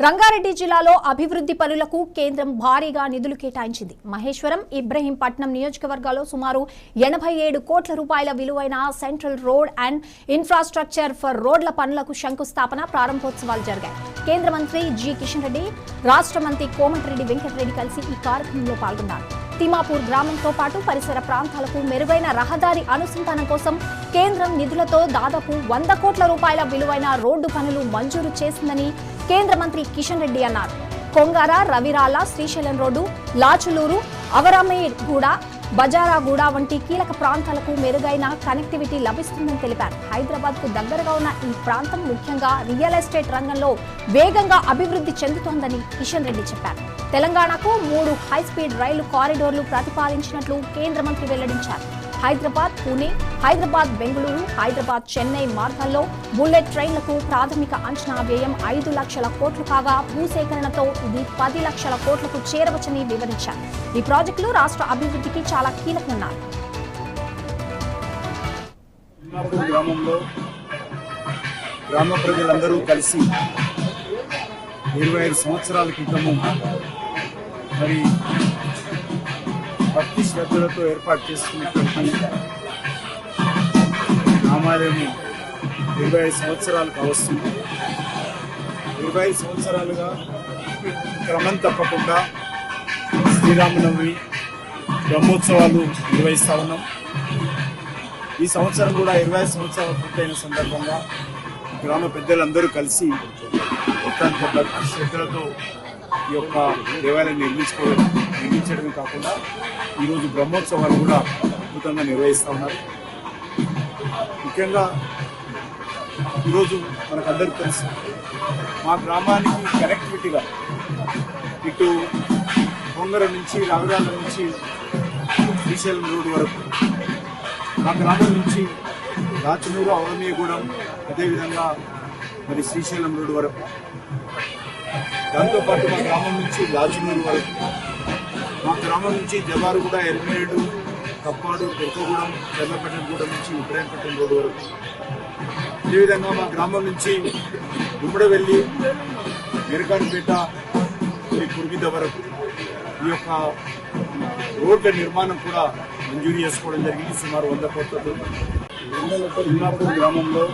రంగారెడ్డి జిల్లాలో అభివృద్ధి పనులకు కేంద్రం భారీగా నిధులు కేటాయించింది. మహేశ్వరం, ఇబ్రహీంపట్నం నియోజకవర్గాల్లో సుమారు 87 కోట్ల రూపాయల విలువైన central road and infrastructure for రోడ్ల పనులకు శంకుస్థాపన, ప్రారంభోత్సవాలు జరిగాయి. కేంద్ర మంత్రి జి కిషన్ రెడ్డి, రాష్ట్ర మంత్రి కోమటిరెడ్డి వెంకటరెడ్డి కలిసి ఈ కార్యక్రమంలో పాల్గొన్నారు. తిమ్మాపూర్ గ్రామంతో పాటు పరిసర ప్రాంతాలకు మెరుగైన రహదారి అనుసంధానం కోసం కేంద్రం నిధులతో దాదాపు 100 కోట్ల రూపాయల విలువైన రోడ్డు పనులు మంజూరు చేసిందని కేంద్ర మంత్రి కిషన్ రెడ్డి అన్నారు. కొంగార, రవిరాల, శ్రీశైలం రోడ్డు, లాచులూరు, అవరామేగూడ, బజారాగూడ వంటి కీలక ప్రాంతాలకు మెరుగైన కనెక్టివిటీ లభిస్తుందని తెలిపారు. హైదరాబాద్ కు దగ్గరగా ఉన్న ఈ ప్రాంతం ముఖ్యంగా రియల్ ఎస్టేట్ రంగంలో వేగంగా అభివృద్ధి చెందుతోందని కిషన్ రెడ్డి చెప్పారు. తెలంగాణకు 3 హైస్పీడ్ రైలు కారిడోర్లు ప్రతిపాదించినట్లు కేంద్ర మంత్రి వెల్లడించారు. హైదరాబాద్ పూణే, హైదరాబాద్ బెంగళూరు, హైదరాబాద్ చెన్నై మార్గాల్లో బుల్లెట్ ట్రైన్లకు ప్రాథమిక అంచనా వ్యయం 5 లక్షల కోట్లు కాగా భూసేకరణతో ఇది 10 లక్షల కోట్లకు చేరవచ్చని వివరించారు. ఈ ప్రాజెక్టులు రాష్ట్ర అభివృద్ధికి చాలా కీలకమన్నారు. గ్రామ ప్రజలందరూ కలిసి 25 సంవత్సరాల క్రితము మరి భక్తి శ్రద్ధలతో ఏర్పాటు చేసుకున్నటువంటి రామాలయము 25 సంవత్సరాలకు వస్తుంది. 25 సంవత్సరాలుగా క్రమం తప్పకుండా శ్రీరామనవమి బ్రహ్మోత్సవాలు నిర్వహిస్తూ ఉన్నాం. ఈ సంవత్సరం కూడా 25 సంవత్సరాలు పూర్తయిన సందర్భంగా గ్రామ పెద్దలందరూ కలిసి అత్యంత భక్తి శ్రద్ధలతో ఈ యొక్క దేవాలయం నిర్మించడమే కాకుండా ఈరోజు బ్రహ్మోత్సవాలు కూడా అద్భుతంగా నిర్వహిస్తూ ఉన్నారు. ముఖ్యంగా ఈరోజు మనకందరికీ తెలుసు, మా గ్రామానికి కనెక్టివిటీగా ఇటు కొంగర నుంచి, రావిరాల నుంచి శ్రీశైలం రోడ్డు వరకు, మా గ్రామం నుంచి రాచనూరు, అవరమేగూడెం, అదేవిధంగా మరి శ్రీశైలం రోడ్డు వరకు, దాంతోపాటు మా గ్రామం నుంచి లాచునూరు వరకు, మా గ్రామం నుంచి జవారుగుడ, ఎల్మేడు, కప్పాడు, కొత్తగూడెం, చెర్లపట్టణగూడెం నుంచి ఇబ్రహీంపట్నం రోడ్డు వరకు, అదేవిధంగా మా గ్రామం నుంచి గుమ్మడవెల్లి, మెరకానిపేట, కుర్మిద వరకు ఈ యొక్క రోడ్ల నిర్మాణం కూడా మంజూరు చేసుకోవడం జరిగింది. సుమారు 100 కోట్లతో తిమ్మాపూర్ గ్రామంలో